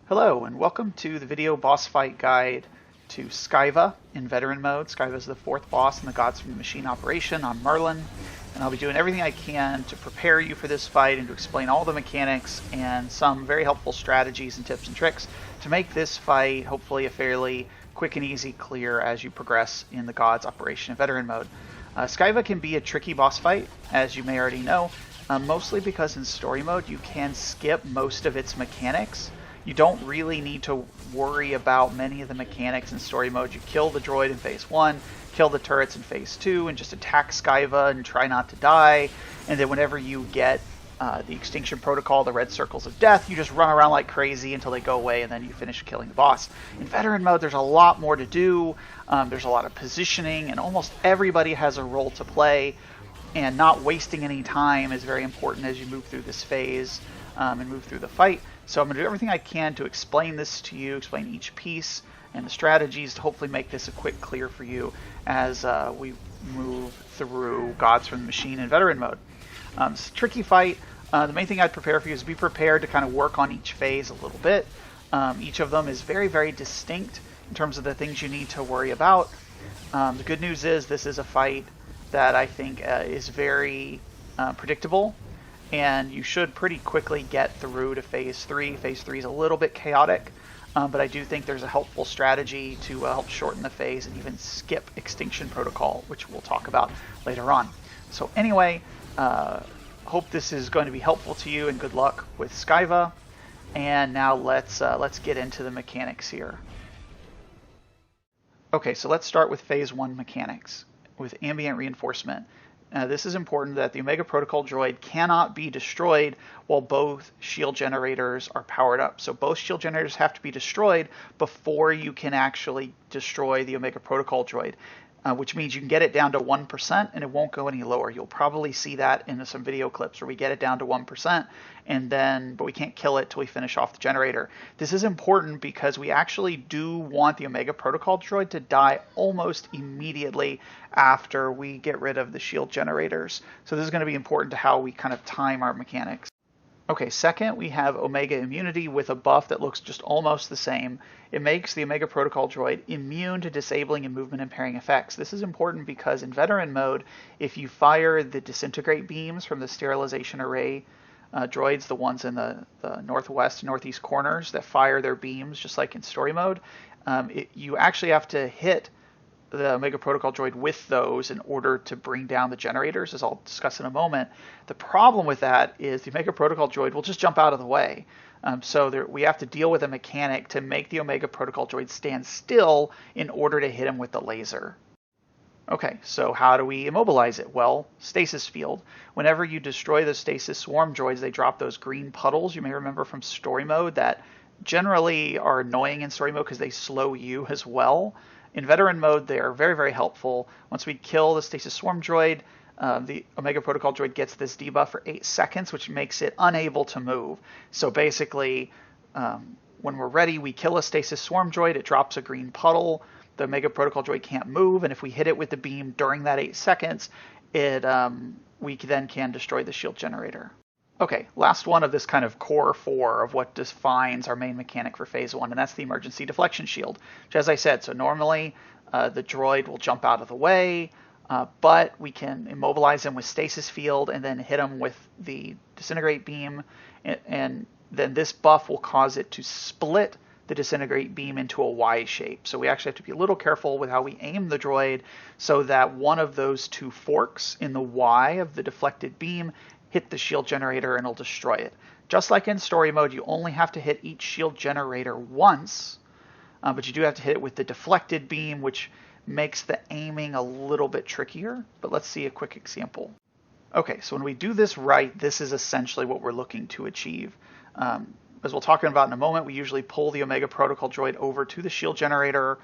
Hello, and welcome to the video boss fight guide to Scyva in Veteran Mode. Scyva is the fourth boss in the Gods from the Machine operation on Merlin, and I'll be doing everything I can to prepare you for this fight and to explain all the mechanics and some very helpful strategies and tips and tricks to make this fight hopefully a fairly quick and easy clear as you progress in the Gods operation in Veteran Mode. Scyva can be a tricky boss fight, as you may already know, mostly because in story mode you can skip most of its mechanics. You don't really need to worry about many of the mechanics in story mode. You kill the droid in phase 1, kill the turrets in phase 2, and just attack Scyva and try not to die. And then whenever you get the Extinction protocol, the red circles of death, you just run around like crazy until they go away and then you finish killing the boss. In Veteran Mode, there's a lot more to do. There's a lot of positioning, and almost everybody has a role to play. And not wasting any time is very important as you move through this phase and move through the fight. So I'm going to do everything I can to explain this to you, explain each piece and the strategies to hopefully make this a quick clear for you as we move through Gods from the Machine in Veteran Mode. It's a tricky fight. The main thing I'd prepare for you is be prepared to kind of work on each phase a little bit. Each of them is very, very distinct in terms of the things you need to worry about. The good news is this is a fight that I think is very predictable, and you should pretty quickly get through to phase 3. Phase 3 is a little bit chaotic, but I do think there's a helpful strategy to help shorten the phase and even skip Extinction protocol, which we'll talk about later on. So anyway, hope this is going to be helpful to you, and good luck with Scyva. And now let's get into the mechanics here. Okay, so let's start with phase 1 mechanics with ambient reinforcement. This is important that the Omega Protocol droid cannot be destroyed while both shield generators are powered up. So both shield generators have to be destroyed before you can actually destroy the Omega Protocol droid, which means you can get it down to 1% and it won't go any lower. You'll probably see that in some video clips where we get it down to 1%, but we can't kill it till we finish off the generator. This is important because we actually do want the Omega Protocol droid to die almost immediately after we get rid of the shield generators. So this is going to be important to how we kind of time our mechanics. Okay, second, we have Omega Immunity with a buff that looks just almost the same. It makes the Omega Protocol droid immune to disabling and movement impairing effects. This is important because in Veteran Mode, if you fire the Disintegrate beams from the sterilization array droids, the ones in the northwest and northeast corners that fire their beams just like in story mode, you actually have to hit the Omega Protocol droid with those in order to bring down the generators, as I'll discuss in a moment. The problem with that is the Omega Protocol droid will just jump out of the way. We have to deal with a mechanic to make the Omega Protocol droid stand still in order to hit him with the laser. Okay, so how do we immobilize it? Well, Stasis field. Whenever you destroy the Stasis swarm droids, they drop those green puddles. You may remember from story mode that generally are annoying in story mode because they slow you as well. In Veteran Mode, they are very, very helpful. Once we kill the Stasis Swarm droid, the Omega Protocol droid gets this debuff for 8 seconds, which makes it unable to move. So basically, when we're ready, we kill a Stasis Swarm droid, it drops a green puddle, the Omega Protocol droid can't move, and if we hit it with the beam during that 8 seconds, we then can destroy the shield generator. Okay, last one of this kind of core 4 of what defines our main mechanic for phase 1, and that's the emergency deflection shield, which, as I said, so normally the droid will jump out of the way, but we can immobilize him with stasis field and then hit him with the disintegrate beam, and then this buff will cause it to split the disintegrate beam into a Y shape. So we actually have to be a little careful with how we aim the droid so that one of those 2 forks in the Y of the deflected beam hit the shield generator and it'll destroy it. Just like in story mode, you only have to hit each shield generator once, but you do have to hit it with the deflected beam, which makes the aiming a little bit trickier. But let's see a quick example. Okay, so when we do this right, this is essentially what we're looking to achieve. As we'll talk about in a moment, we usually pull the Omega Protocol droid over to the shield generator.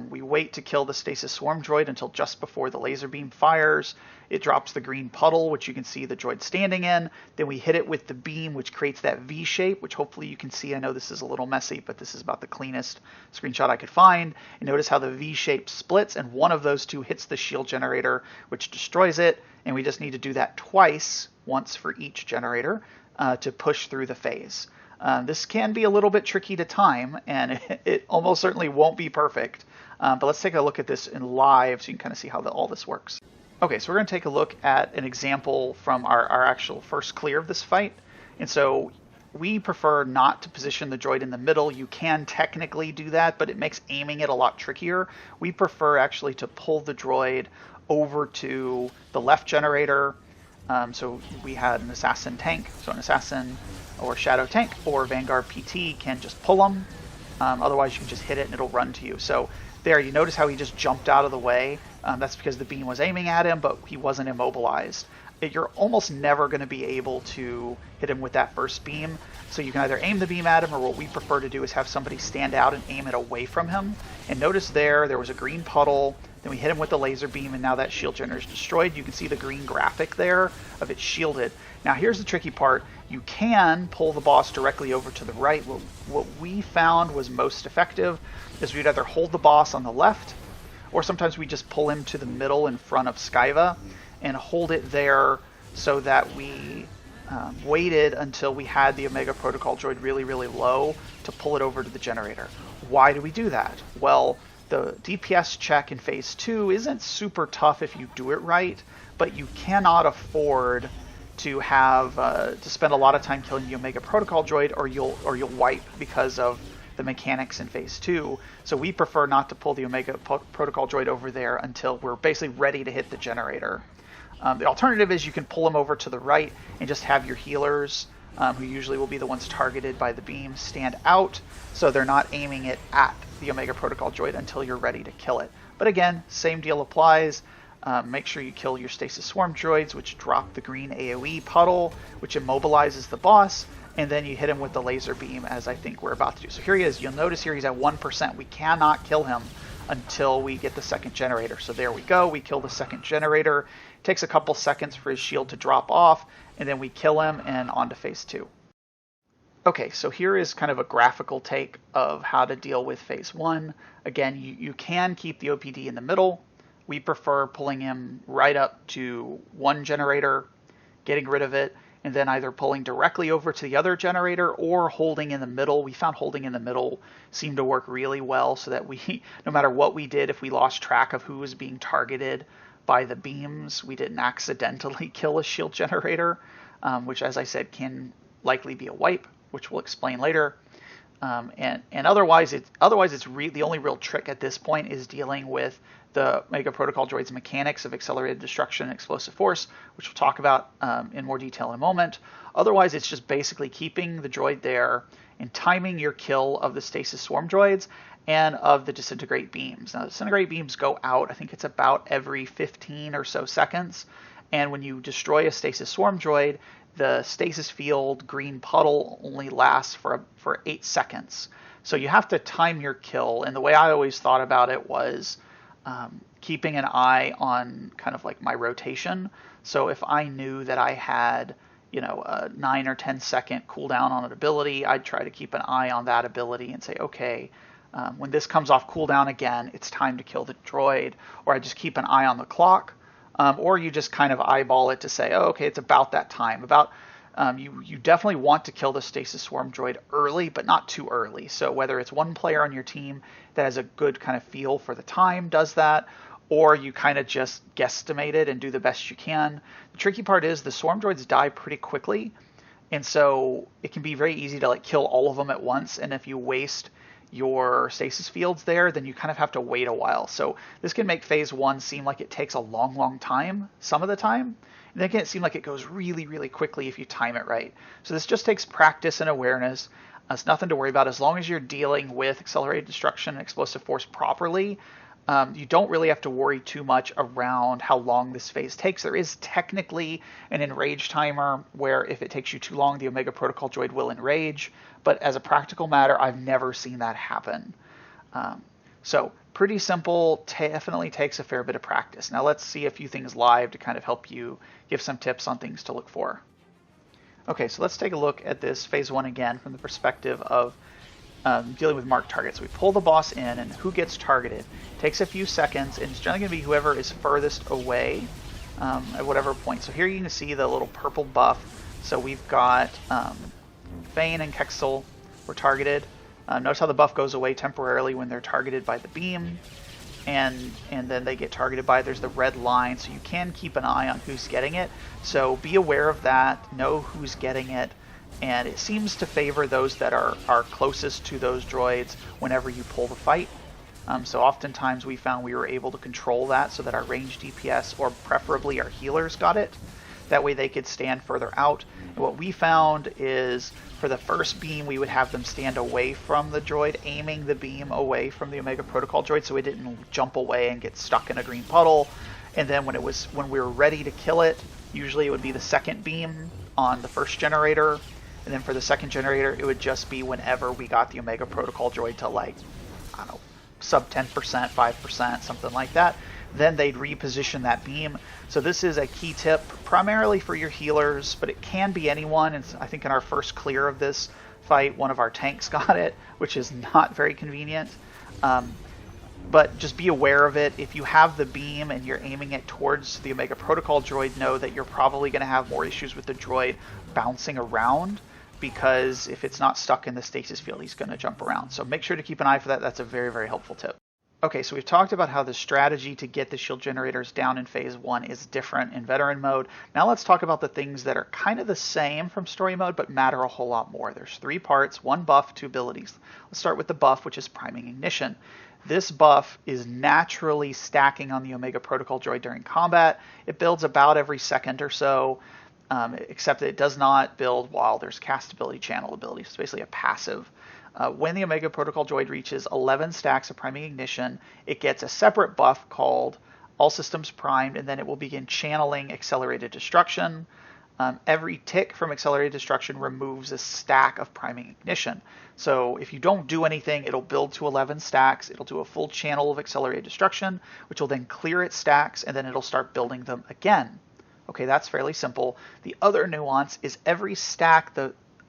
We wait to kill the Stasis Swarm droid until just before the laser beam fires. It drops the green puddle, which you can see the droid standing in. Then we hit it with the beam, which creates that V shape, which hopefully you can see. I know this is a little messy, but this is about the cleanest screenshot I could find. And notice how the V shape splits, and one of those 2 hits the shield generator, which destroys it. And we just need to do that twice, once for each generator, to push through the phase. This can be a little bit tricky to time, and it almost certainly won't be perfect. But let's take a look at this in live so you can kind of see how all this works. Okay, so we're going to take a look at an example from our actual first clear of this fight. And so we prefer not to position the droid in the middle. You can technically do that, but it makes aiming it a lot trickier. We prefer actually to pull the droid over to the left generator. So we had an assassin tank, so an assassin or shadow tank or Vanguard PT can just pull them. Otherwise you can just hit it and it'll run to you. So there, you notice how he just jumped out of the way. That's because the beam was aiming at him, but he wasn't immobilized. You're almost never going to be able to hit him with that first beam. So you can either aim the beam at him, or what we prefer to do is have somebody stand out and aim it away from him. And notice there was a green puddle. Then we hit him with the laser beam, and now that shield generator is destroyed. You can see the green graphic there of it shielded. Now here's the tricky part. You can pull the boss directly over to the right. What we found was most effective is we'd either hold the boss on the left, or sometimes we just pull him to the middle in front of Scyva and hold it there so that we waited until we had the Omega Protocol droid really, really low to pull it over to the generator. Why do we do that? Well, the DPS check in Phase 2 isn't super tough if you do it right, but you cannot afford to have to spend a lot of time killing the Omega Protocol droid, or you'll wipe because of the mechanics in Phase 2. So we prefer not to pull the Omega Protocol droid over there until we're basically ready to hit the generator. The alternative is you can pull them over to the right and just have your healers, who usually will be the ones targeted by the beam, stand out so they're not aiming it at the Omega Protocol droid until you're ready to kill it. But again, same deal applies. Make sure you kill your Stasis Swarm droids, which drop the green AoE puddle, which immobilizes the boss, and then you hit him with the laser beam, as I think we're about to do. So here he is. You'll notice here he's at 1%. We cannot kill him until we get the second generator. So there we go. We kill the second generator. It takes a couple seconds for his shield to drop off, and then we kill him and on to Phase 2. Okay, so here is kind of a graphical take of how to deal with Phase 1. Again, you can keep the OPD in the middle. We prefer pulling him right up to one generator, getting rid of it, and then either pulling directly over to the other generator or holding in the middle. We found holding in the middle seemed to work really well, so that we, no matter what we did, if we lost track of who was being targeted by the beams, we didn't accidentally kill a shield generator, which, as I said, can likely be a wipe, which we'll explain later. And otherwise, it's the only real trick at this point is dealing with the Omega Protocol droid's mechanics of accelerated destruction and explosive force, which we'll talk about in more detail in a moment. Otherwise, it's just basically keeping the droid there and timing your kill of the Stasis Swarm droids and of the Disintegrate beams. Now, the Disintegrate beams go out, I think it's about every 15 or so seconds. And when you destroy a Stasis Swarm droid, the stasis field green puddle only lasts for 8 seconds. So you have to time your kill. And the way I always thought about it was keeping an eye on kind of like my rotation. So if I knew that I had, a 9 or 10 second cooldown on an ability, I'd try to keep an eye on that ability and say, okay, when this comes off cooldown again, it's time to kill the droid. Or I just keep an eye on the clock. Or you just kind of eyeball it to say, oh, okay, it's about that time. You definitely want to kill the Stasis Swarm droid early, but not too early. So whether it's one player on your team that has a good kind of feel for the time does that, or you kind of just guesstimate it and do the best you can. The tricky part is the Swarm droids die pretty quickly, and so it can be very easy to kill all of them at once. And if you waste your stasis fields there, then you kind of have to wait a while. So this can make Phase 1 seem like it takes a long, long time some of the time. And then it can seem like it goes really, really quickly if you time it right. So this just takes practice and awareness. It's nothing to worry about. As long as you're dealing with accelerated destruction and explosive force properly, you don't really have to worry too much around how long this phase takes. There is technically an enrage timer where if it takes you too long, the Omega Protocol droid will enrage. But as a practical matter, I've never seen that happen. So pretty simple, definitely takes a fair bit of practice. Now let's see a few things live to kind of help you give some tips on things to look for. Okay, so let's take a look at this Phase 1 again from the perspective of dealing with marked targets. We pull the boss in, and who gets targeted? It takes a few seconds, and it's generally going to be whoever is furthest away at whatever point. So here you can see the little purple buff. So we've got Bane and Kexel were targeted. Notice how the buff goes away temporarily when they're targeted by the beam, and then they get targeted by, there's the red line, so you can keep an eye on who's getting it. So be aware of that, know who's getting it, and it seems to favor those that are closest to those droids whenever you pull the fight. So oftentimes we found we were able to control that so that our range DPS, or preferably our healers, got it. That way they could stand further out. And what we found is for the first beam, we would have them stand away from the droid, aiming the beam away from the Omega Protocol droid so it didn't jump away and get stuck in a green puddle. And then when we were ready to kill it, usually it would be the second beam on the first generator. And then for the second generator, it would just be whenever we got the Omega Protocol droid to, like, I don't know, sub 10%, 5%, something like that. Then they'd reposition that beam. So this is a key tip primarily for your healers, but it can be anyone. And I think in our first clear of this fight, one of our tanks got it, which is not very convenient. But just be aware of it. If you have the beam and you're aiming it towards the Omega Protocol droid, know that you're probably going to have more issues with the droid bouncing around, because if it's not stuck in the stasis field, he's going to jump around. So make sure to keep an eye for that. That's a very, very helpful tip. Okay, so we've talked about how the strategy to get the shield generators down in Phase 1 is different in Veteran mode. Now let's talk about the things that are kind of the same from Story mode, but matter a whole lot more. There's 3 parts, 1 buff, 2 abilities. Let's start with the buff, which is Priming Ignition. This buff is naturally stacking on the Omega Protocol droid during combat. It builds about every second or so, except that it does not build while there's cast ability, channel ability. So it's basically a passive. When the Omega Protocol droid reaches 11 stacks of Priming Ignition, it gets a separate buff called All Systems Primed, and then it will begin channeling Accelerated Destruction. Every tick from Accelerated Destruction removes a stack of Priming Ignition. So if you don't do anything, it'll build to 11 stacks. It'll do a full channel of Accelerated Destruction, which will then clear its stacks, and then it'll start building them again. Okay, that's fairly simple. The other nuance is every stack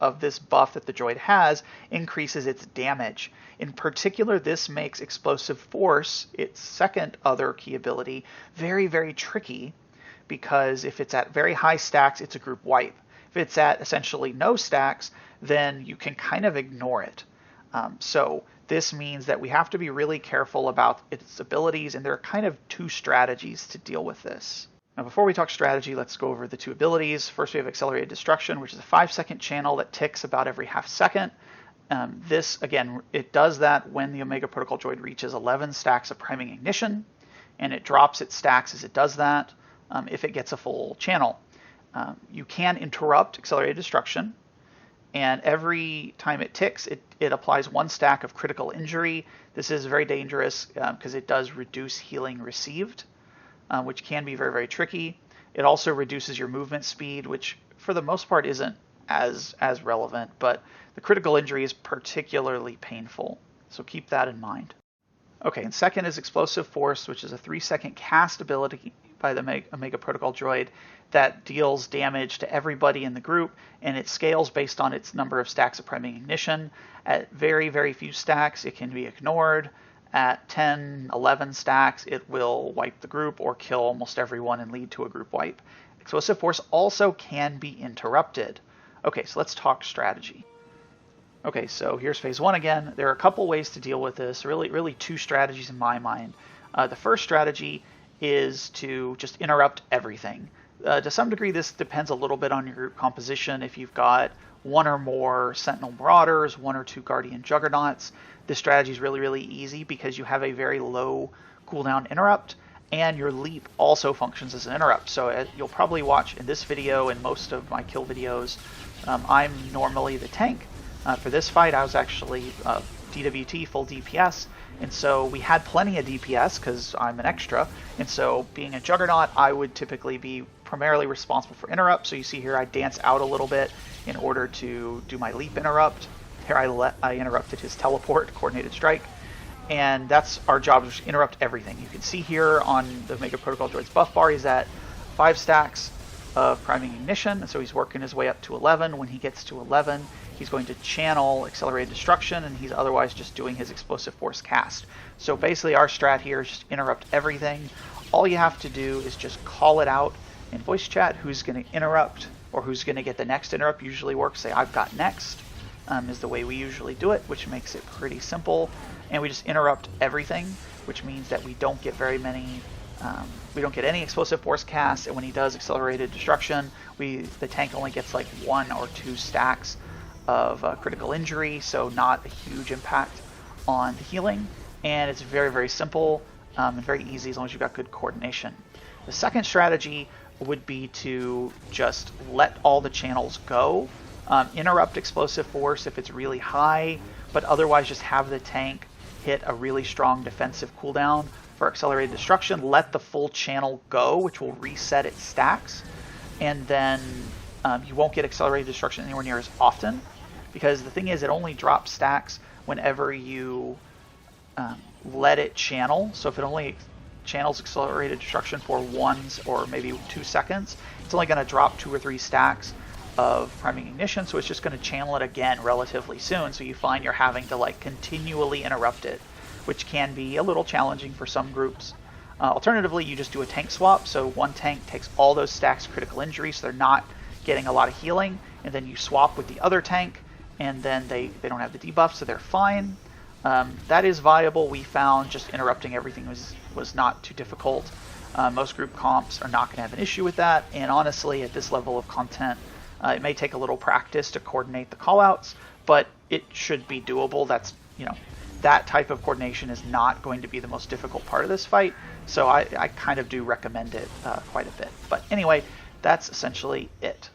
of this buff that the droid has increases its damage. In particular, this makes Explosive Force, its second other key ability, very, very tricky, because if it's at very high stacks, it's a group wipe. If it's at essentially no stacks, then you can kind of ignore it. So this means that we have to be really careful about its abilities, and there are kind of 2 strategies to deal with this. Now, before we talk strategy, let's go over the 2 abilities. First, we have Accelerated Destruction, which is a 5-second channel that ticks about every half second. This, again, it does that when the Omega Protocol droid reaches 11 stacks of Priming Ignition, and it drops its stacks as it does that if it gets a full channel. You can interrupt Accelerated Destruction, and every time it ticks, it applies 1 stack of Critical Injury. This is very dangerous because it does reduce healing received, which can be very, very tricky. It also reduces your movement speed, which for the most part isn't as relevant, but the critical injury is particularly painful. So keep that in mind. Okay, and second is Explosive Force, which is a 3-second cast ability by the Omega Protocol droid that deals damage to everybody in the group, and it scales based on its number of stacks of Priming Ignition. At very, very few stacks, it can be ignored. At 10, 11 stacks, it will wipe the group or kill almost everyone and lead to a group wipe. Explosive Force also can be interrupted. Okay, so let's talk strategy. Okay, so here's Phase 1 again. There are a couple ways to deal with this, really 2 strategies in my mind. The first strategy is to just interrupt everything. To some degree, this depends a little bit on your group composition. If you've got 1 or more Sentinel Marauders, 1 or 2 Guardian Juggernauts, this strategy is really easy because you have a very low cooldown interrupt, and your leap also functions as an interrupt. So you'll probably watch in this video and most of my kill videos, I'm normally the tank. For this fight, I was actually DWT, full DPS, and so we had plenty of DPS because I'm an extra, and so being a Juggernaut, I would typically be primarily responsible for interrupt. So you see here I dance out a little bit in order to do my leap interrupt. Here I interrupted his teleport, coordinated strike, and that's our job, is to interrupt everything. You can see here on the Omega Protocol droid's buff bar, he's at 5 stacks of Priming Ignition, and so he's working his way up to 11. When he gets to 11, he's going to channel Accelerated Destruction, and he's otherwise just doing his Explosive Force cast. So basically our strat here is just interrupt everything. All you have to do is just call it out in voice chat who's going to interrupt or who's going to get the next interrupt. Usually works, say I've got next. is the way we usually do it, which makes it pretty simple. And we just interrupt everything, which means that we don't get very many, we don't get any explosive force cast, and when he does accelerated destruction, the tank only gets like 1 or 2 stacks of critical injury, so not a huge impact on the healing. And it's very, very simple and very easy as long as you've got good coordination. The second strategy would be to just let all the channels go, interrupt explosive force if it's really high, but otherwise just have the tank hit a really strong defensive cooldown for accelerated destruction, let the full channel go, which will reset its stacks, and then you won't get accelerated destruction anywhere near as often, because the thing is it only drops stacks whenever you let it channel. So if it only channels accelerated destruction for 1 or maybe 2 seconds, it's only going to drop 2 or 3 stacks of priming ignition, so it's just going to channel it again relatively soon, so you find you're having to like continually interrupt it, which can be a little challenging for some groups. Alternatively, you just do a tank swap, so one tank takes all those stacks of critical injury, so they're not getting a lot of healing, and then you swap with the other tank, and then they don't have the debuff, so they're fine. That is viable. We found just interrupting everything was not too difficult. Most group comps are not going to have an issue with that, and honestly, at this level of content, it may take a little practice to coordinate the callouts, but it should be doable. That's, that type of coordination is not going to be the most difficult part of this fight, so I kind of do recommend it quite a bit. But anyway, that's essentially it.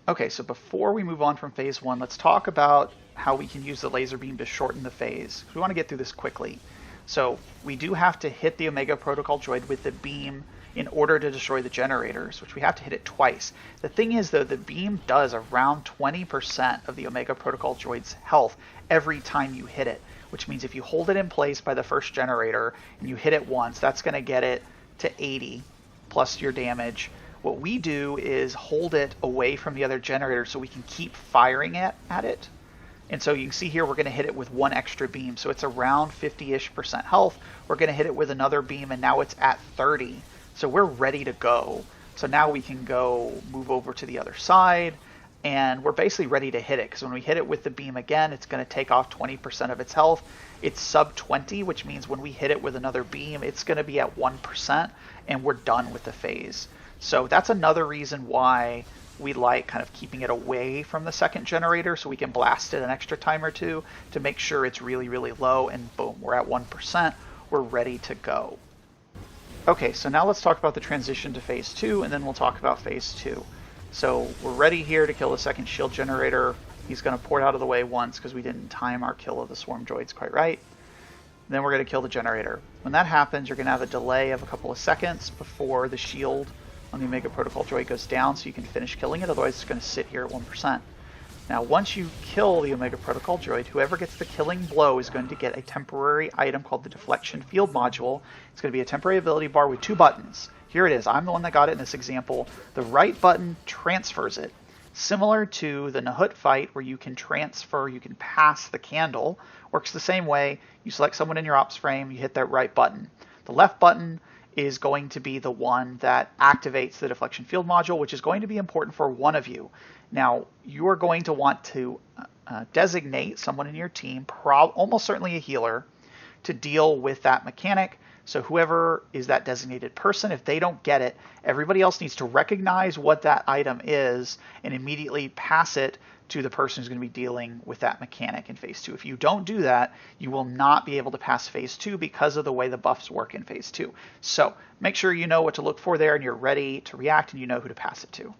Okay, so before we move on from phase 1, let's talk about how we can use the laser beam to shorten the phase. We want to get through this quickly. So we do have to hit the Omega Protocol droid with the beam in order to destroy the generators, which we have to hit it twice. The thing is, though, the beam does around 20% of the Omega Protocol droid's health every time you hit it, which means if you hold it in place by the first generator and you hit it once, that's going to get it to 80 plus your damage. What we do is hold it away from the other generator so we can keep firing at it. And so you can see here we're going to hit it with 1 extra beam, so it's around 50-ish% health. We're going to hit it with another beam, and now it's at 30. So we're ready to go. So now we can go move over to the other side, and we're basically ready to hit it, because when we hit it with the beam again, it's going to take off 20% of its health. It's sub 20, which means when we hit it with another beam, it's going to be at 1%, and we're done with the phase. So that's another reason why we like kind of keeping it away from the second generator, so we can blast it an extra time or two to make sure it's really, really low, and boom, we're at 1%. We're ready to go. Okay, so now let's talk about the transition to phase 2, and then we'll talk about phase 2. So we're ready here to kill the second shield generator. He's going to port out of the way once because we didn't time our kill of the swarm droids quite right. Then we're going to kill the generator. When that happens, you're going to have a delay of a couple of seconds before the shield on the Omega Protocol droid goes down, so you can finish killing it, otherwise it's going to sit here at 1%. Now, once you kill the Omega Protocol droid, whoever gets the killing blow is going to get a temporary item called the Deflection Field Module. It's going to be a temporary ability bar with 2 buttons. Here it is. I'm the one that got it in this example. The right button transfers it. Similar to the Nahut fight where you can transfer, you can pass the candle. Works the same way. You select someone in your ops frame, you hit that right button. The left button is going to be the one that activates the Deflection Field Module, which is going to be important for one of you. Now, you are going to want to designate someone in your team, almost certainly a healer, to deal with that mechanic. So whoever is that designated person, if they don't get it, everybody else needs to recognize what that item is and immediately pass it to the person who's going to be dealing with that mechanic in phase 2. If you don't do that, you will not be able to pass phase 2 because of the way the buffs work in phase 2. So make sure you know what to look for there and you're ready to react and you know who to pass it to.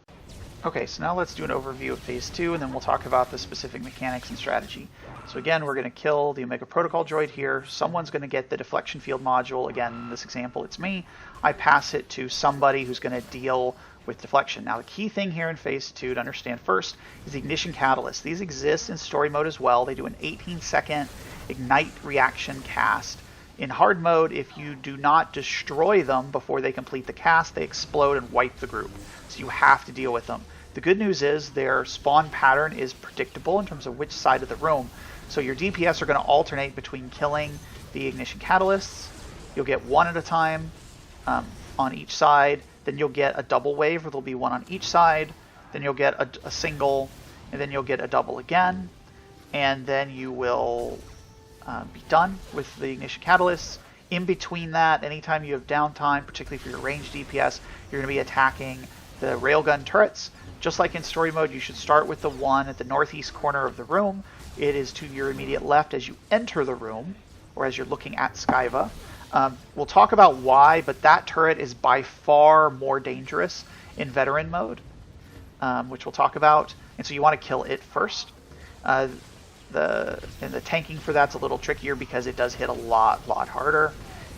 Okay, so now let's do an overview of phase 2 and then we'll talk about the specific mechanics and strategy. So again, we're going to kill the Omega Protocol droid here. Someone's going to get the Deflection Field Module. Again, in this example, it's me. I pass it to somebody who's going to deal with deflection. Now, the key thing here in phase 2 to understand first is the ignition catalyst. These exist in story mode as well. They do an 18-second ignite reaction cast. In hard mode, if you do not destroy them before they complete the cast, they explode and wipe the group. So you have to deal with them. The good news is their spawn pattern is predictable in terms of which side of the room. So your DPS are going to alternate between killing the ignition catalysts. You'll get one at a time on each side. Then you'll get a double wave where there'll be one on each side. Then you'll get a single, and then you'll get a double again. and then you will be done with the ignition catalysts. In between that, anytime you have downtime, particularly for your ranged DPS, you're going to be attacking the railgun turrets. Just like in story mode, you should start with the one at the northeast corner of the room. It is to your immediate left as you enter the room, or as you're looking at Scyva. We'll talk about why, but that turret is by far more dangerous in veteran mode, which we'll talk about. And so you want to kill it first. The tanking for that's a little trickier because it does hit a lot harder.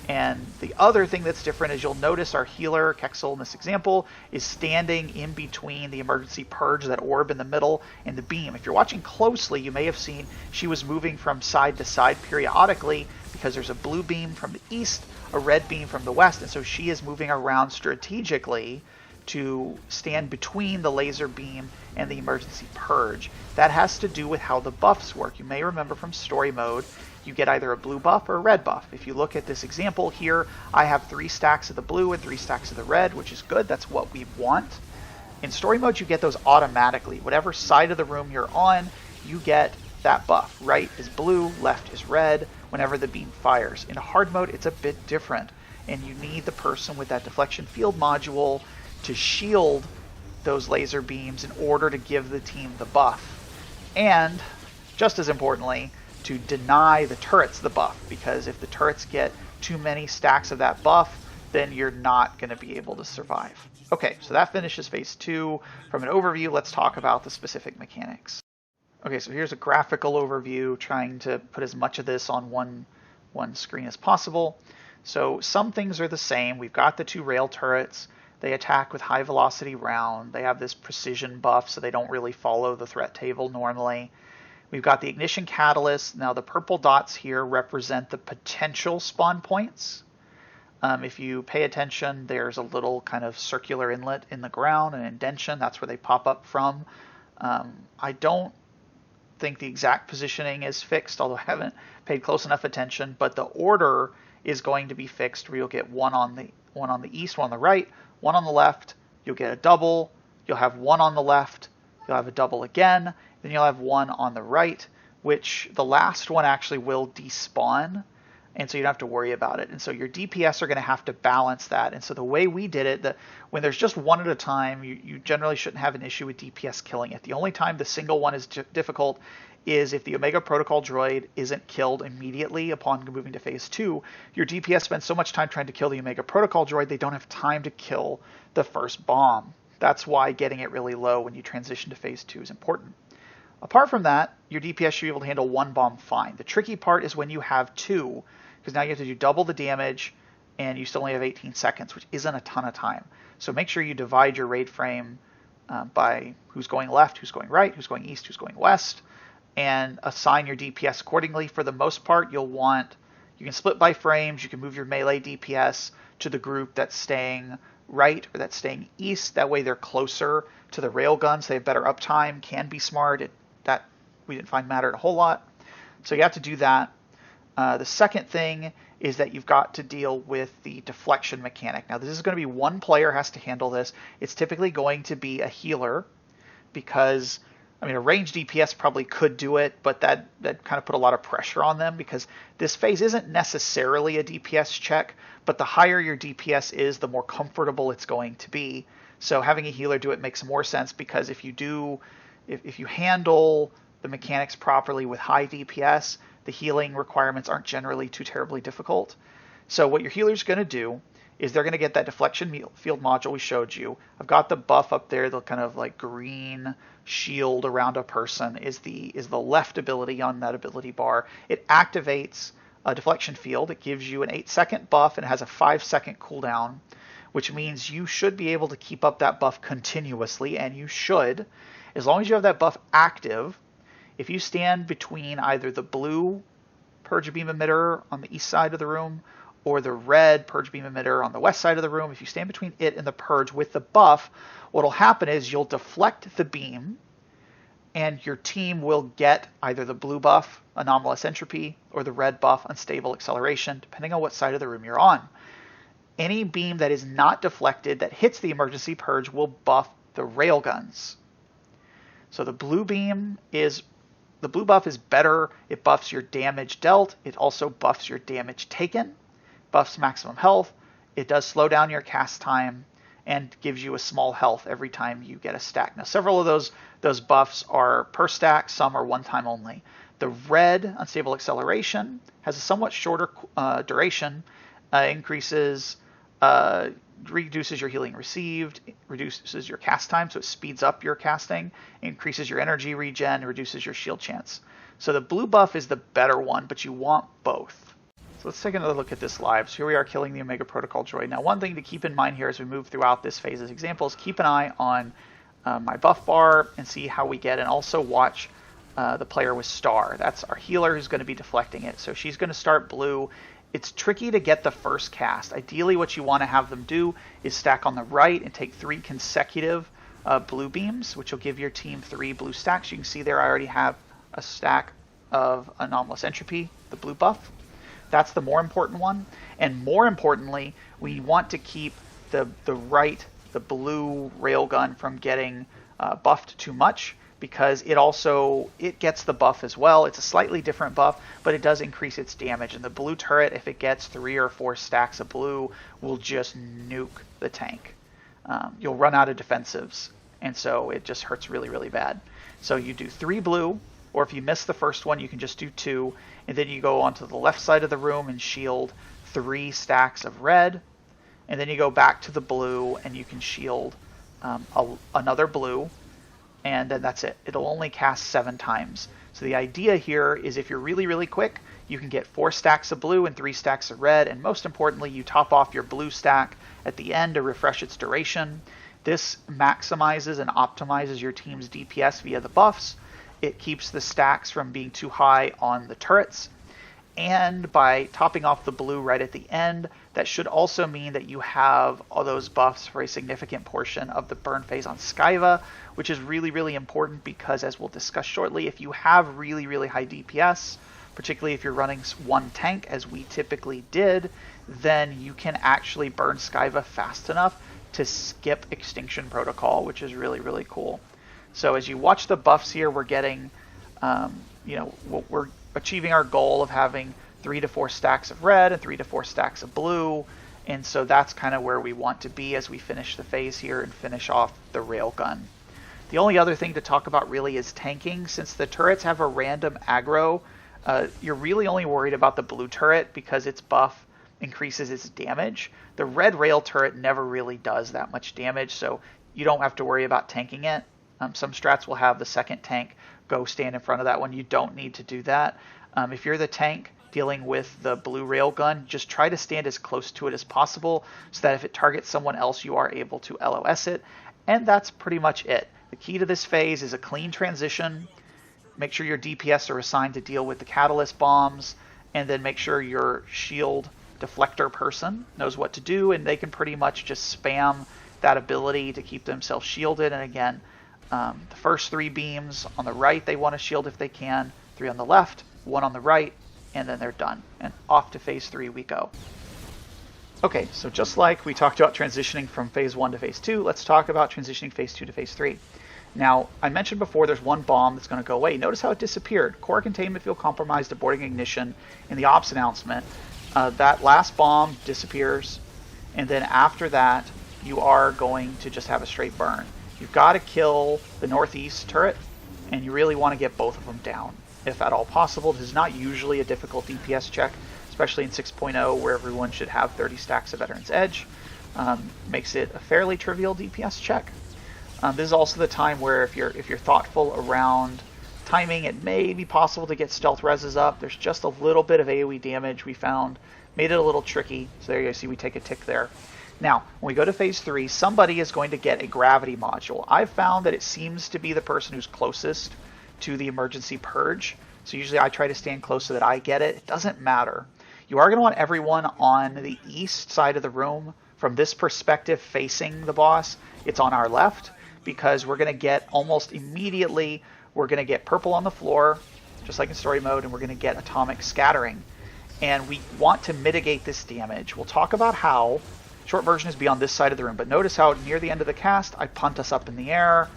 And the other thing that's different is you'll notice our healer, Kexel in this example, is standing in between the emergency purge, that orb in the middle, and the beam. If you're watching closely, you may have seen she was moving from side to side periodically because there's a blue beam from the east, a red beam from the west, and so she is moving around strategically to stand between the laser beam and the emergency purge. That has to do with how the buffs work. You may remember from story mode, you get either a blue buff or a red buff. If you look at this example here, I have 3 stacks of the blue and 3 stacks of the red, which is good. That's what we want. In story mode, you get those automatically. Whatever side of the room you're on, you get that buff. Right is blue, left is red, whenever the beam fires. In hard mode, it's a bit different, and you need the person with that deflection field module to shield those laser beams in order to give the team the buff. And, just as importantly, to deny the turrets the buff, because if the turrets get too many stacks of that buff, then you're not going to be able to survive. Okay, so that finishes phase 2. From an overview, let's talk about the specific mechanics. Okay, so here's a graphical overview, trying to put as much of this on one screen as possible. So some things are the same. We've got the 2 rail turrets. They attack with high velocity round. They have this precision buff, so they don't really follow the threat table normally. We've got the ignition catalyst. Now the purple dots here represent the potential spawn points. If you pay attention, there's a little kind of circular inlet in the ground, an indentation. That's where they pop up from. I don't think the exact positioning is fixed, although I haven't paid close enough attention, but the order is going to be fixed, where you'll get one on the east, one on the right, one on the left. You'll get a double. You'll have one on the left. You'll have a double again. Then you'll have one on the right, which the last one actually will despawn, and so you don't have to worry about it. And so your DPS are going to have to balance that. And so the way we did it, when there's just one at a time, you generally shouldn't have an issue with DPS killing it. The only time the single one is difficult is if the Omega Protocol droid isn't killed immediately upon moving to phase 2. Your DPS spends so much time trying to kill the Omega Protocol droid, they don't have time to kill the first bomb. That's why getting it really low when you transition to phase 2 is important. Apart from that, your DPS should be able to handle 1 bomb fine. The tricky part is when you have 2, because now you have to do double the damage, and you still only have 18 seconds, which isn't a ton of time. So make sure you divide your raid frame by who's going left, who's going right, who's going east, who's going west, and assign your DPS accordingly. For the most part, you can split by frames. You can move your melee DPS to the group that's staying right or that's staying east. That way they're closer to the railguns. They have better uptime, can be smart. That we didn't find mattered a whole lot. So you have to do that. The second thing is that you've got to deal with the deflection mechanic. Now this is going to be one player has to handle this. It's typically going to be a healer, because a ranged DPS probably could do it, but that kind of put a lot of pressure on them, because this phase isn't necessarily a DPS check, but the higher your DPS is, the more comfortable it's going to be. So having a healer do it makes more sense, because if you handle the mechanics properly with high DPS, the healing requirements aren't generally too terribly difficult. So what your healer's going to do is they're going to get that deflection field module we showed you. I've got the buff up there, the kind of like green shield around a person is the left ability on that ability bar. It activates a deflection field. It gives you an 8-second buff and it has a 5-second cooldown, which means you should be able to keep up that buff continuously, and you should, as long as you have that buff active. If you stand between either the blue purge beam emitter on the east side of the room or the red purge beam emitter on the west side of the room, if you stand between it and the purge with the buff, what will happen is you'll deflect the beam, and your team will get either the blue buff, anomalous entropy, or the red buff, unstable acceleration, depending on what side of the room you're on. Any beam that is not deflected that hits the emergency purge will buff the railguns. So the blue beam is the blue buff is better. It buffs your damage dealt. It also buffs your damage taken, buffs maximum health. It does slow down your cast time and gives you a small health every time you get a stack. Now, several of those buffs are per stack. Some are one time only. The red Unstable Acceleration has a somewhat shorter duration, reduces your healing received, reduces your cast time, so it speeds up your casting, increases your energy regen, reduces your shield chance. So the blue buff is the better one, but you want both. So let's take another look at this live. So here we are killing the Omega Protocol droid. Now, one thing to keep in mind here as we move throughout this phase as examples, keep an eye on my buff bar and see how we get, and also watch the player with SWTOR. That's our healer who's going to be deflecting it. So she's going to start blue. It's tricky to get the first cast. Ideally, what you want to have them do is stack on the right and take 3 consecutive blue beams, which will give your team 3 blue stacks. You can see there I already have a stack of Anomalous Entropy, the blue buff. That's the more important one. And more importantly, we want to keep the blue railgun from getting buffed too much, because it gets the buff as well. It's a slightly different buff, but it does increase its damage. And the blue turret, if it gets 3 or 4 stacks of blue, will just nuke the tank. You'll run out of defensives, and so it just hurts really, really bad. So you do 3 blue, or if you miss the first one, you can just do 2, and then you go onto the left side of the room and shield 3 stacks of red, and then you go back to the blue and you can shield another blue, and then that's it. It'll only cast 7 times. So the idea here is if you're really, really quick, you can get 4 stacks of blue and 3 stacks of red, and most importantly, you top off your blue stack at the end to refresh its duration. This maximizes and optimizes your team's DPS via the buffs. It keeps the stacks from being too high on the turrets. And by topping off the blue right at the end, that should also mean that you have all those buffs for a significant portion of the burn phase on Scyva, which is really, really important because, as we'll discuss shortly, if you have really, really high DPS, particularly if you're running 1 tank, as we typically did, then you can actually burn Scyva fast enough to skip Extinction Protocol, which is really, really cool. So as you watch the buffs here, we're getting, we're achieving our goal of having 3 to 4 stacks of red and 3 to 4 stacks of blue. And so that's kind of where we want to be as we finish the phase here and finish off the railgun. The only other thing to talk about really is tanking. Since the turrets have a random aggro, you're really only worried about the blue turret because its buff increases its damage. The red rail turret never really does that much damage, so you don't have to worry about tanking it. Some strats will have the second tank go stand in front of that one. You don't need to do that. If you're the tank dealing with the blue railgun, just try to stand as close to it as possible so that if it targets someone else, you are able to LOS it. And that's pretty much it. The key to this phase is a clean transition. Make sure your DPS are assigned to deal with the catalyst bombs, and then make sure your shield deflector person knows what to do, and they can pretty much just spam that ability to keep themselves shielded. And again, the first 3 beams on the right they want to shield if they can, 3 on the left, 1 on the right, and then they're done. And off to phase 3 we go. Okay, so just like we talked about transitioning from phase 1 to phase 2, let's talk about transitioning phase 2 to phase 3. Now, I mentioned before there's 1 bomb that's going to go away. Notice how it disappeared. Core containment field compromised, aborting ignition in the ops announcement. That last bomb disappears, and then after that, you are going to just have a straight burn. You've got to kill the northeast turret, and you really want to get both of them down, if at all possible. This is not usually a difficult DPS check, especially in 6.0, where everyone should have 30 stacks of Veteran's Edge. Makes it a fairly trivial DPS check. This is also the time where if you're thoughtful around timing, it may be possible to get stealth reses up. There's just a little bit of AoE damage we found. Made it a little tricky. So there you see we take a tick there. Now, when we go to phase 3, somebody is going to get a gravity module. I've found that it seems to be the person who's closest to the emergency purge. So usually I try to stand close so that I get it. It doesn't matter. You are going to want everyone on the east side of the room. From this perspective facing the boss, it's on our left, because we're going to get almost immediately, we're going to get purple on the floor, just like in story mode, and we're going to get atomic scattering. And we want to mitigate this damage. We'll talk about how. Short version is be on this side of the room, but notice how near the end of the cast, I punt us up in the air.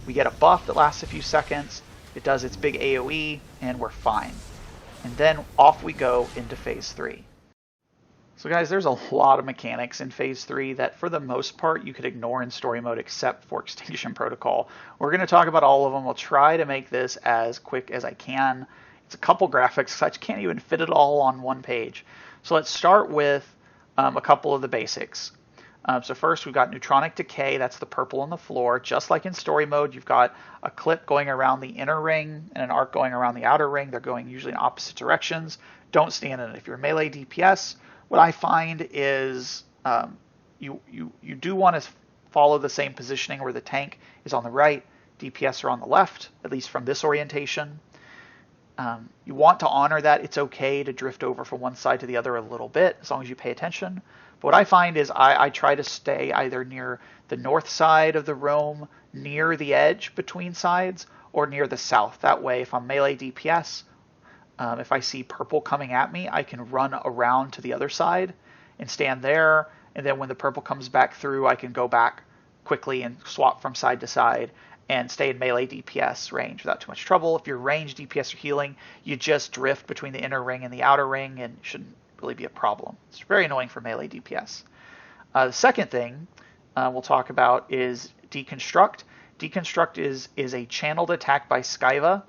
We get a buff that lasts a few seconds. It does its big AoE, and we're fine. And then off we go into Phase 3. So guys, there's a lot of mechanics in Phase 3 that for the most part you could ignore in story mode except for Extinction Protocol. We're going to talk about all of them. We'll try to make this as quick as I can. It's a couple graphics, so I can't even fit it all on one page. So let's start with a couple of the basics. So first we've got neutronic decay, that's the purple on the floor. Just like in story mode, you've got a clip going around the inner ring and an arc going around the outer ring. They're going usually in opposite directions. Don't stand in it. If you're melee DPS, what I find is you do want to follow the same positioning where the tank is on the right, DPS are on the left, at least from this orientation. You want to honor that. It's okay to drift over from one side to the other a little bit, as long as you pay attention. But what I find is I try to stay either near the north side of the room, near the edge between sides, or near the south. That way, if I'm melee DPS, if I see purple coming at me, I can run around to the other side and stand there. And then when the purple comes back through, I can go back quickly and swap from side to side and stay in melee DPS range without too much trouble. If you're range DPS or healing, you just drift between the inner ring and the outer ring and shouldn't really be a problem. It's very annoying for melee DPS. The second thing we'll talk about is Deconstruct. Deconstruct is a channeled attack by Scyva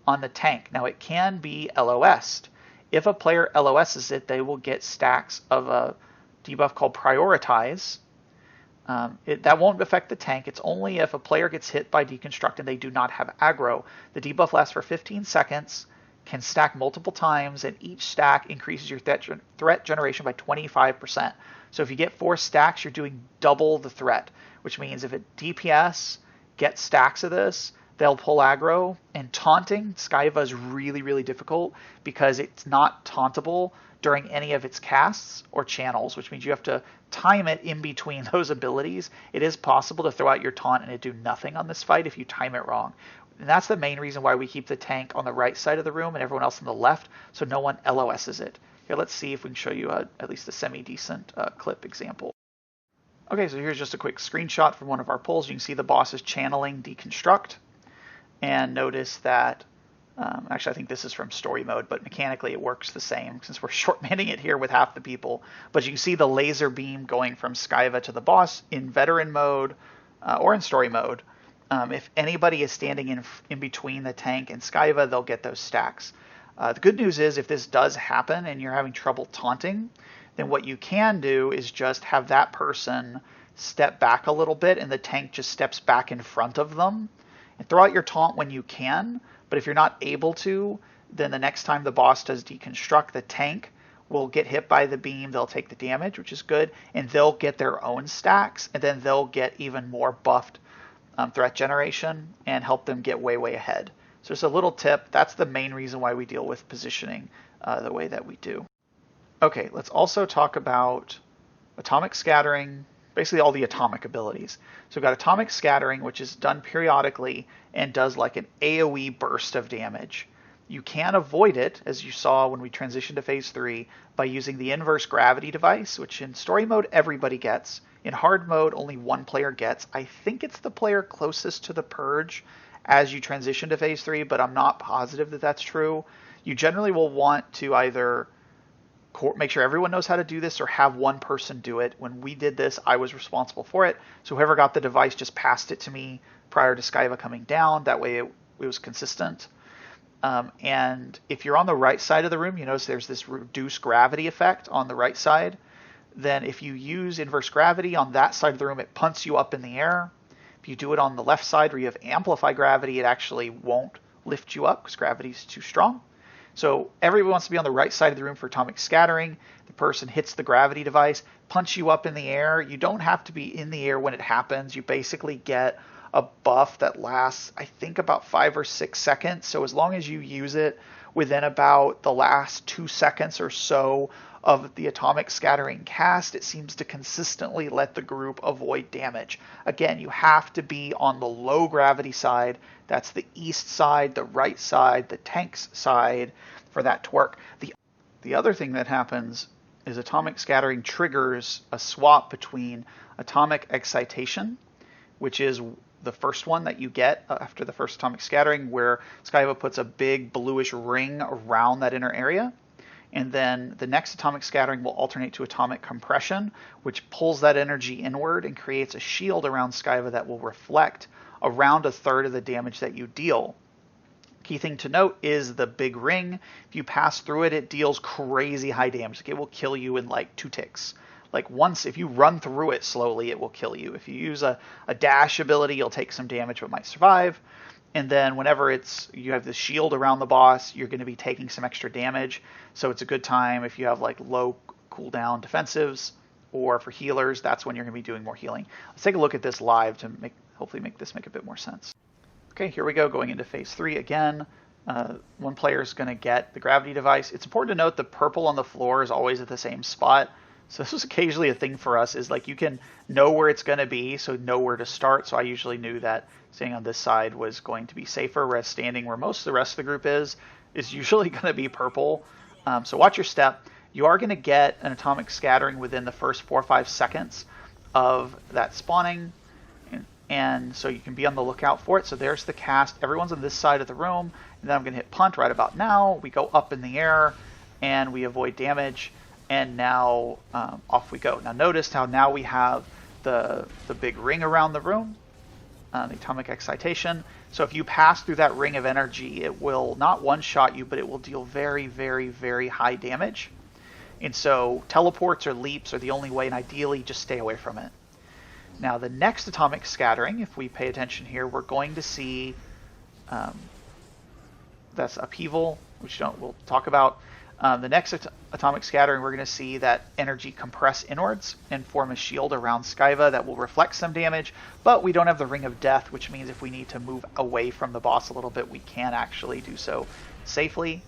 on the tank. Now it can be LOS'd. If a player LOS's it, they will get stacks of a debuff called Prioritize. That won't affect the tank. It's only if a player gets hit by Deconstruct and they do not have aggro. The debuff lasts for 15 seconds, can stack multiple times, and each stack increases your threat generation by 25%. So if you get 4 stacks, you're doing double the threat, which means if a DPS gets stacks of this, they'll pull aggro. And taunting Scyva is really, really difficult because it's not tauntable during any of its casts or channels, which means you have to time it in between those abilities. It is possible to throw out your taunt and it do nothing on this fight if you time it wrong. And that's the main reason why we keep the tank on the right side of the room and everyone else on the left, so no one LOS's it. Here, let's see if we can show you at least a semi-decent clip example. Okay, so here's just a quick screenshot from one of our pulls. You can see the boss is channeling Deconstruct. And notice that, actually I think this is from story mode, but mechanically it works the same since we're short-manning it here with half the people. But you can see the laser beam going from Scyva to the boss in veteran mode or in story mode. If anybody is standing in between the tank and Scyva, they'll get those stacks. The good news is if this does happen and you're having trouble taunting, then what you can do is just have that person step back a little bit and the tank just steps back in front of them. And throw out your taunt when you can, but if you're not able to, then the next time the boss does Deconstruct, the tank will get hit by the beam, they'll take the damage, which is good, and they'll get their own stacks, and then they'll get even more buffed threat generation and help them get way, way ahead. So just a little tip, that's the main reason why we deal with positioning the way that we do. Okay, let's also talk about atomic scattering, basically all the atomic abilities. So we've got atomic scattering, which is done periodically and does like an AoE burst of damage. You can avoid it, as you saw when we transitioned to Phase 3, by using the inverse gravity device, which in story mode everybody gets. In hard mode, only one player gets. I think it's the player closest to the purge as you transition to Phase 3, but I'm not positive that that's true. You generally will want to either make sure everyone knows how to do this or have one person do it. When we did this, I was responsible for it. So whoever got the device just passed it to me prior to Scyva coming down. That way it was consistent. And if you're on the right side of the room, you notice there's this reduced gravity effect on the right side. Then if you use inverse gravity on that side of the room, it punts you up in the air. If you do it on the left side where you have amplify gravity, it actually won't lift you up because gravity is too strong. So everyone wants to be on the right side of the room for atomic scattering. The person hits the gravity device, punch you up in the air. You don't have to be in the air when it happens. You basically get a buff that lasts, I think, about 5 or 6 seconds. So as long as you use it within about the last 2 seconds or so of the atomic scattering cast, it seems to consistently let the group avoid damage. Again, you have to be on the low gravity side. That's the east side, the right side, the tank's side for that to work. The other thing that happens is atomic scattering triggers a swap between atomic excitation, which is the first one that you get after the first atomic scattering, where Scyva puts a big bluish ring around that inner area. And then the next atomic scattering will alternate to atomic compression, which pulls that energy inward and creates a shield around Scyva that will reflect around a third of the damage that you deal. Key thing to note is the big ring. If you pass through it, it deals crazy high damage. Like, it will kill you in like 2 ticks. Like, once, if you run through it slowly, it will kill you. If you use a dash ability, you'll take some damage but might survive. And then whenever you have the shield around the boss, you're going to be taking some extra damage. So it's a good time if you have like low cooldown defensives, or for healers, that's when you're going to be doing more healing. Let's take a look at this live to hopefully make this make a bit more sense. Okay, here we go, going into phase 3 again. One player is going to get the gravity device. It's important to note the purple on the floor is always at the same spot. So this was occasionally a thing for us, is like you can know where it's going to be, so know where to start. So I usually knew that staying on this side was going to be safer, whereas standing where most of the rest of the group is usually going to be purple. So watch your step. You are going to get an atomic scattering within the first 4 or 5 seconds of that spawning. And so you can be on the lookout for it. So there's the cast. Everyone's on this side of the room. And then I'm going to hit punt right about now. We go up in the air and we avoid damage. And now off we go. Now notice how now we have the big ring around the room, the atomic excitation. So if you pass through that ring of energy, it will not one-shot you, but it will deal very, very, very high damage. And so teleports or leaps are the only way, and ideally just stay away from it. Now the next atomic scattering, if we pay attention here, we're going to see that's Upheaval, which we'll talk about. The next atomic scattering, we're going to see that energy compress inwards and form a shield around Scyva that will reflect some damage, but we don't have the Ring of Death, which means if we need to move away from the boss a little bit, we can actually do so safely.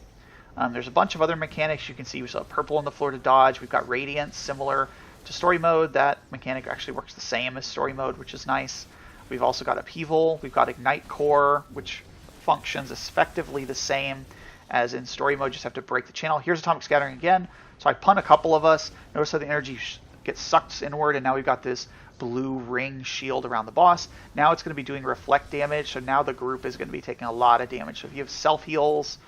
There's a bunch of other mechanics. You can see we still have purple on the floor to dodge. We've got Radiance, similar to story mode. That mechanic actually works the same as story mode, which is nice. We've also got Upheaval. We've got Ignite Core, which functions effectively the same as in story mode, just have to break the channel. Here's atomic scattering again. So I punt a couple of us. Notice how the energy gets sucked inward, and now we've got this blue ring shield around the boss. Now it's going to be doing reflect damage, so now the group is going to be taking a lot of damage. So if you have self-heals,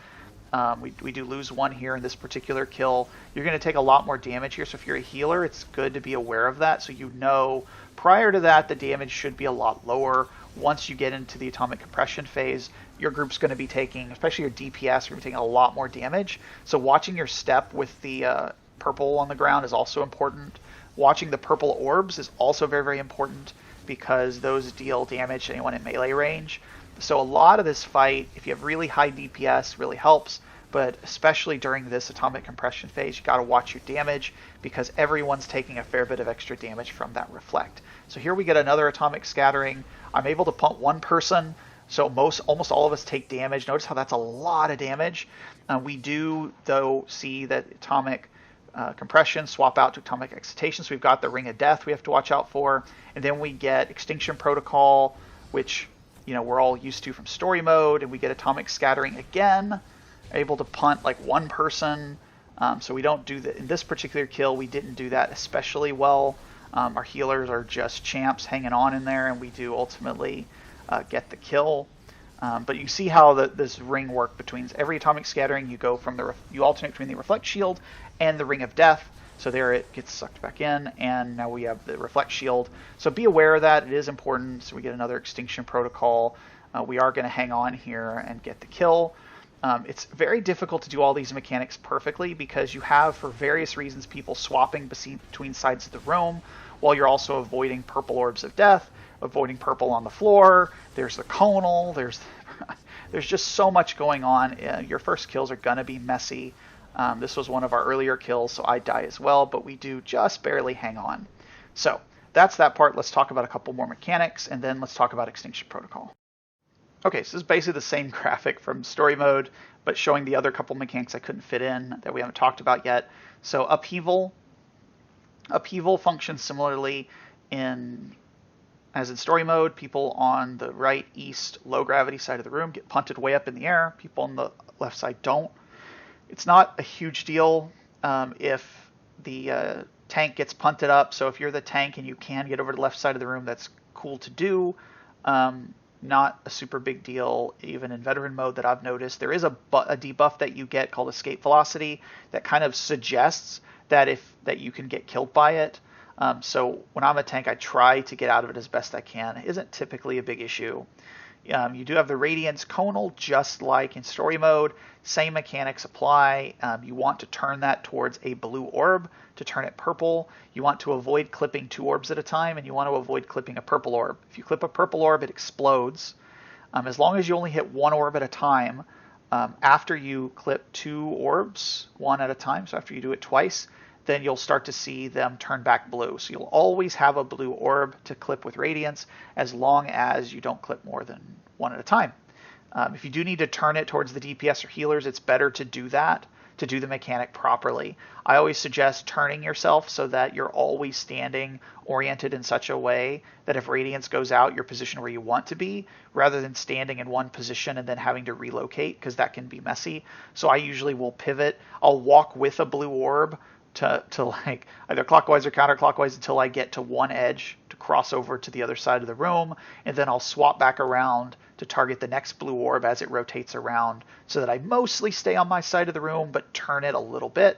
we do lose 1 here in this particular kill. You're going to take a lot more damage here, so if you're a healer, it's good to be aware of that, so you know prior to that the damage should be a lot lower. Once you get into the atomic compression phase, your group's going to be taking, especially your DPS, you're going to be taking a lot more damage. So watching your step with the purple on the ground is also important. Watching the purple orbs is also very, very important, because those deal damage to anyone in melee range. So a lot of this fight, if you have really high DPS, really helps, but especially during this atomic compression phase, you got to watch your damage, because everyone's taking a fair bit of extra damage from that reflect. So here we get another atomic scattering. I'm able to punt 1 person, so almost all of us take damage. Notice how that's a lot of damage. We do, though, see that atomic compression swap out to atomic excitation, so we've got the Ring of Death we have to watch out for, and then we get Extinction Protocol, which we're all used to from story mode, and we get atomic scattering again, able to punt like 1 person. So we don't do that in this particular kill. We didn't do that especially well. Our healers are just champs hanging on in there, and we do ultimately get the kill. But you see how this ring works between every atomic scattering. You go from you alternate between the reflect shield and the Ring of Death. So there it gets sucked back in, and now we have the reflect shield. So be aware of that. It is important. So we get another Extinction Protocol. We are going to hang on here and get the kill. It's very difficult to do all these mechanics perfectly, because you have, for various reasons, people swapping between sides of the room, while you're also avoiding purple orbs of death, avoiding purple on the floor. There's the conal. There's just so much going on. Your first kills are going to be messy. This was one of our earlier kills, so I die as well, but we do just barely hang on. So that's that part. Let's talk about a couple more mechanics, and then let's talk about Extinction Protocol. Okay, so this is basically the same graphic from story mode, but showing the other couple mechanics I couldn't fit in that we haven't talked about yet. So Upheaval functions similarly as in story mode. People on the right, east, low gravity side of the room get punted way up in the air. People on the left side don't. It's not a huge deal if the tank gets punted up. So if you're the tank and you can get over to the left side of the room, that's cool to do. Not a super big deal, even in veteran mode that I've noticed. There is a debuff that you get called escape velocity that kind of suggests that that you can get killed by it. So when I'm a tank, I try to get out of it as best I can. It isn't typically a big issue. You do have the Radiance conal, just like in story mode. Same mechanics apply. You want to turn that towards a blue orb to turn it purple. You want to avoid clipping 2 orbs at a time, and you want to avoid clipping a purple orb. If you clip a purple orb, it explodes. As long as you only hit 1 orb at a time, after you clip 2 orbs, 1 at a time, so after you do it twice, then you'll start to see them turn back blue. So you'll always have a blue orb to clip with Radiance as long as you don't clip more than 1 at a time. If you do need to turn it towards the DPS or healers, it's better to do that, to do the mechanic properly. I always suggest turning yourself so that you're always standing oriented in such a way that if Radiance goes out, you're positioned where you want to be, rather than standing in one position and then having to relocate, because that can be messy. So I usually will pivot. I'll walk with a blue orb to like either clockwise or counterclockwise until I get to one edge to cross over to the other side of the room, and then I'll swap back around to target the next blue orb as it rotates around, so that I mostly stay on my side of the room but turn it a little bit.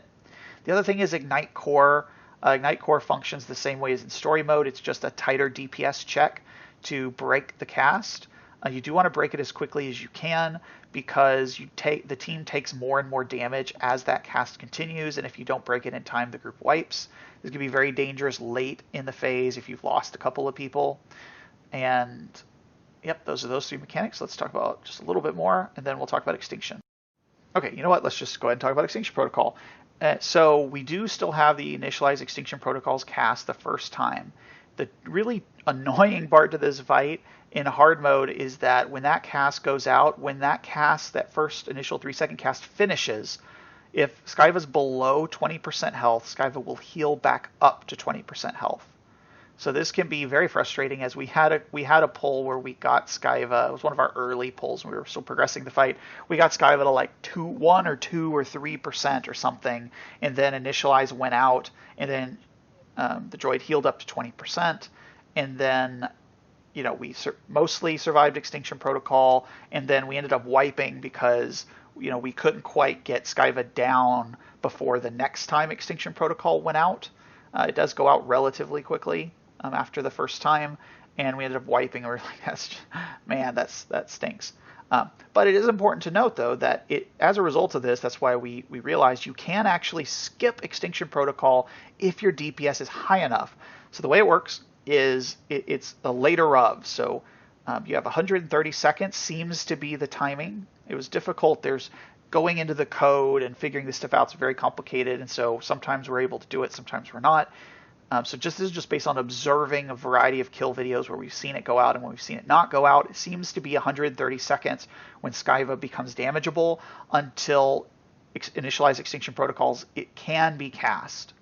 The other thing is Ignite Core. Ignite Core functions the same way as in story mode. It's just a tighter DPS check to break the cast. You do want to break it as quickly as you can, because the team takes more and more damage as that cast continues, and if you don't break it in time, the group wipes. This can be very dangerous late in the phase if you've lost a couple of people. And yep, those are those 3 mechanics. Let's talk about just a little bit more, and then we'll talk about Extinction. Okay, you know what? Let's just go ahead and talk about Extinction Protocol. So we do still have the initialized Extinction Protocols cast the first time. The really annoying part to this fight in hard mode is that when that cast goes out, when that cast, that first initial 3-second cast finishes, if Scyva's below 20% health, Scyva will heal back up to 20% health. So this can be very frustrating, as we had a pull where we got Scyva. It was one of our early pulls when we were still progressing the fight. We got Scyva to like 1 or 2 or 3% or something, and then Initialize went out, and then the droid healed up to 20%, and then we mostly survived Extinction Protocol, and then we ended up wiping because we couldn't quite get Scyva down before the next time Extinction Protocol went out. It does go out relatively quickly after the first time, and we ended up wiping. We're like, that stinks. But it is important to note, though, that as a result of this, that's why we realized you can actually skip Extinction Protocol if your DPS is high enough. So the way it works is it's a later of. So you have 130 seconds seems to be the timing. It was difficult. There's going into the code and figuring this stuff out is very complicated, and so sometimes we're able to do it, sometimes we're not. So this is just based on observing a variety of kill videos where we've seen it go out and when we've seen it not go out. It seems to be 130 seconds when Scyva becomes damageable until initialize Extinction Protocols. It can be cast.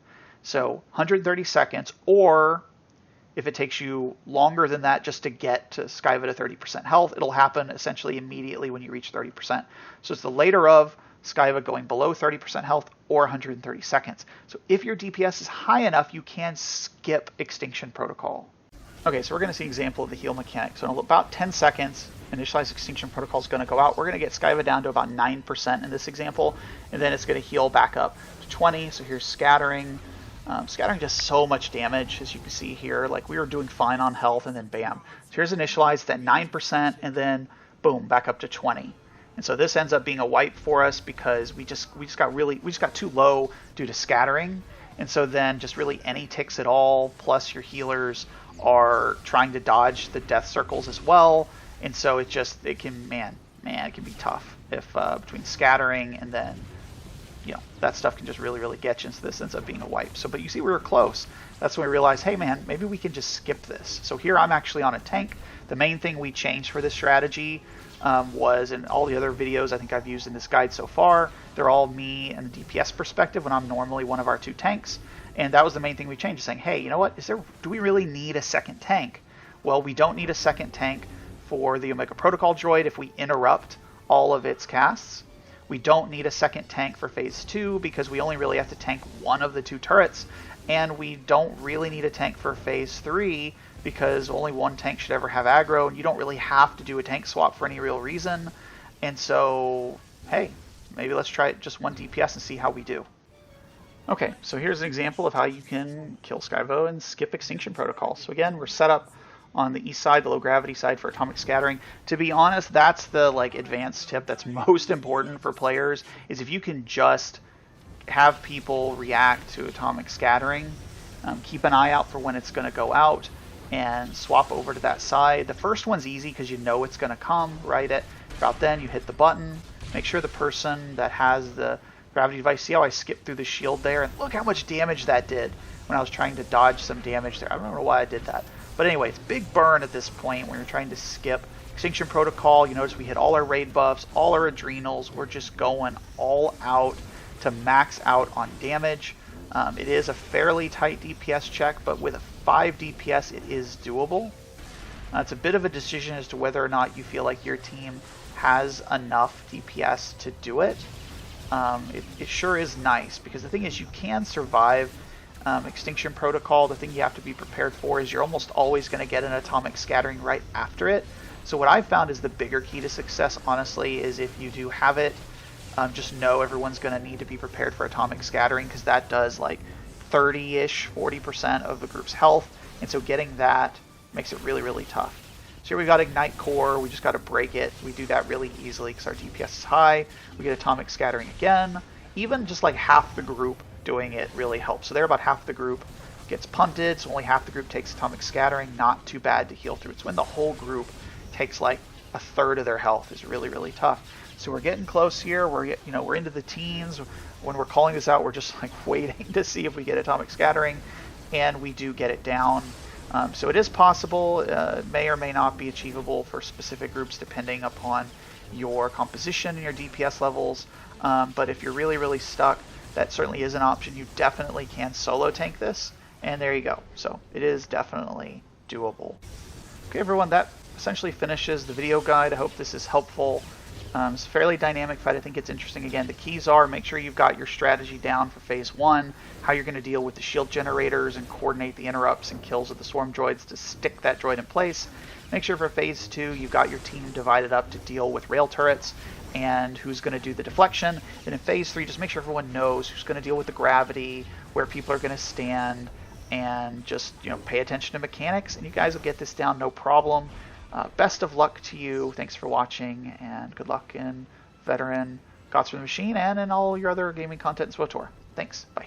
So 130 seconds, or if it takes you longer than that just to get to Scyva to 30% health, it'll happen essentially immediately when you reach 30%. So it's the later of Scyva going below 30% health or 130 seconds. So if your DPS is high enough, you can skip Extinction Protocol. Okay, so we're going to see an example of the heal mechanic. So in about 10 seconds, initialized Extinction Protocol is going to go out. We're going to get Scyva down to about 9% in this example, and then it's going to heal back up to 20. So here's Scattering. Scattering does so much damage, as you can see here. Like, we were doing fine on health, and then bam. So here's Initialized at 9%, and then boom, back up to 20. And so this ends up being a wipe for us because we just got too low due to Scattering. And so then just really any ticks at all, plus your healers are trying to dodge the death circles as well. And so it can be tough if between Scattering and then that stuff can just really get you, and so this ends up being a wipe. So, but you see we were close. That's when we realized, hey man, maybe we can just skip this. So here I'm actually on a tank. The main thing we changed for this strategy was, in all the other videos I think I've used in this guide so far, they're all me and the DPS perspective when I'm normally one of our 2 tanks. And that was the main thing we changed, saying, hey, you know what, do we really need a second tank? Well, we don't need a second tank for the Omega Protocol droid if we interrupt all of its casts. We don't need a second tank for Phase 2 because we only really have to tank one of the 2 turrets, and we don't really need a tank for Phase 3 because only one tank should ever have aggro, and you don't really have to do a tank swap for any real reason. And so, hey, maybe let's try it just one DPS and see how we do. Okay, so here's an example of how you can kill Scyva and skip Extinction Protocol. So again, we're set up on the east side, the low gravity side, for atomic scattering. To be honest, that's the advanced tip that's most important for players, is if you can just have people react to atomic scattering, keep an eye out for when it's going to go out, and swap over to that side. The first one's easy because you know it's going to come right at about then. You hit the button, make sure the person that has the gravity device, see how I skipped through the shield there, and look how much damage that did when I was trying to dodge some damage there. I don't know why I did that, but anyway, it's big burn at this point when you're trying to skip Extinction Protocol. You notice we hit all our raid buffs, all our adrenals. We're just going all out to max out on damage. It is a fairly tight DPS check, but with a 5 DPS it is doable. It's a bit of a decision as to whether or not you feel like your team has enough DPS to do it. It sure is nice, because the thing is, you can survive Extinction Protocol. The thing you have to be prepared for is you're almost always going to get an atomic scattering right after it. So what I've found is the bigger key to success, honestly, is if you do have it, just know everyone's going to need to be prepared for atomic scattering, because that does 30-ish, 40% of the group's health, and so getting that makes it really, really tough. So here we've got Ignite Core. We just got to break it. We do that really easily because our DPS is high. We get atomic scattering again. Even just half the group doing it really helps. So there, about half the group gets punted, so only half the group takes atomic scattering. Not too bad to heal through. It's when the whole group takes a third of their health is really, really tough. So we're getting close here. We're into the teens. When we're calling this out, we're just waiting to see if we get atomic scattering, and we do get it down. So it is possible. May or may not be achievable for specific groups depending upon your composition and your DPS levels. But if you're really, really stuck, that certainly is an option. You definitely can solo tank this, and there you go. So it is definitely doable. Okay, everyone, that essentially finishes the video guide. I hope this is helpful. It's a fairly dynamic fight. I think it's interesting. Again, the keys are, make sure you've got your strategy down for phase 1, how you're going to deal with the shield generators and coordinate the interrupts and kills of the swarm droids to stick that droid in place. Make sure for phase 2 you've got your team divided up to deal with rail turrets and who's going to do the deflection. And in phase 3, just make sure everyone knows who's going to deal with the gravity, where people are going to stand, and just pay attention to mechanics, and you guys will get this down no problem. Best of luck to you. Thanks for watching, and good luck in Veteran, Gods from the Machine, and in all your other gaming content in SWTOR. Thanks. Bye.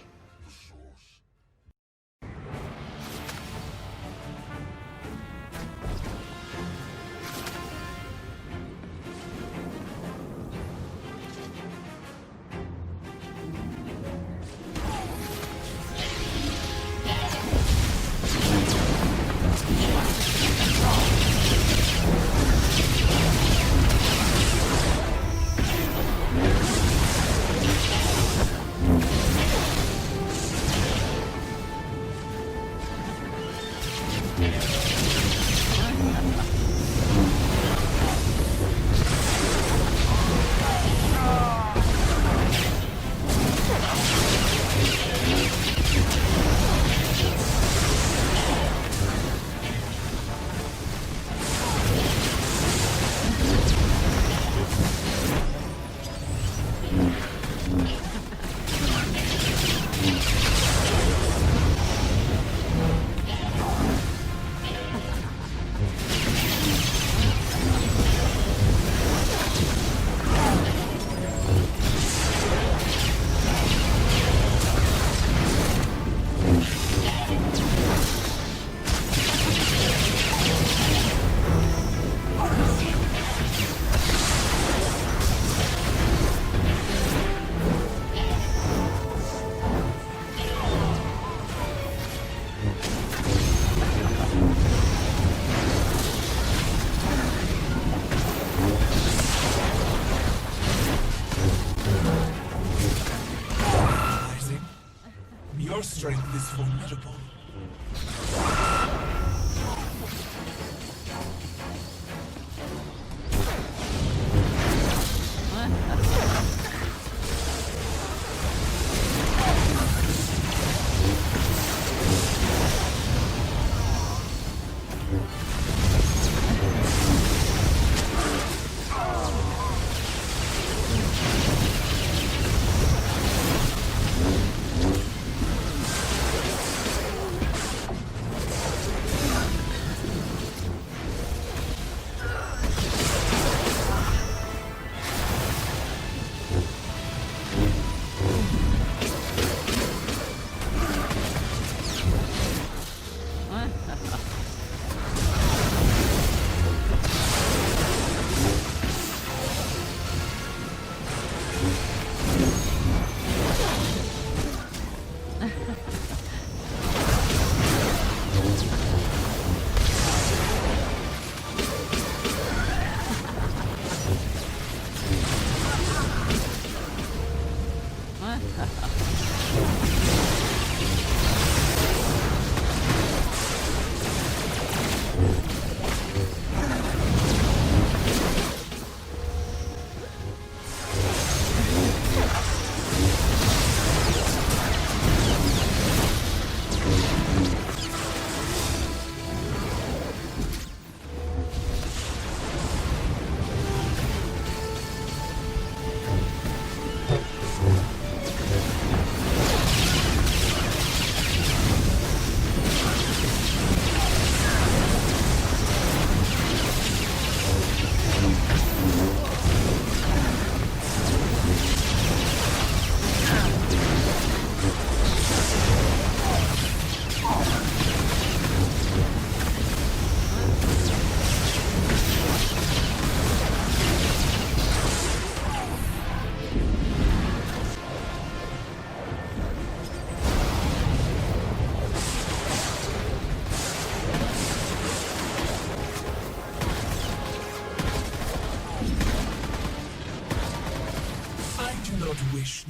Your strength is formidable.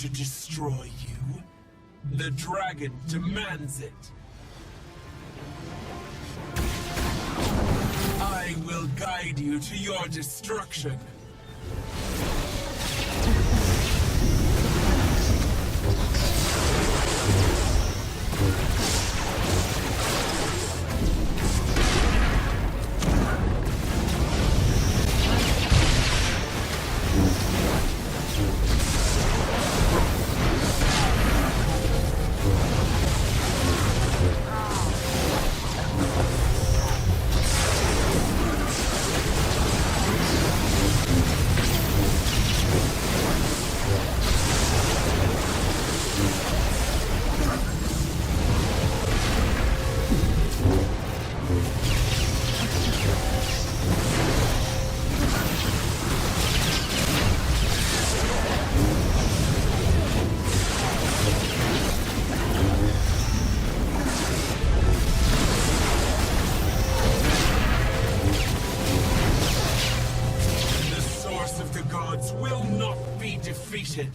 to destroy you. The dragon demands it. I will guide you to your destruction. Will not be defeated.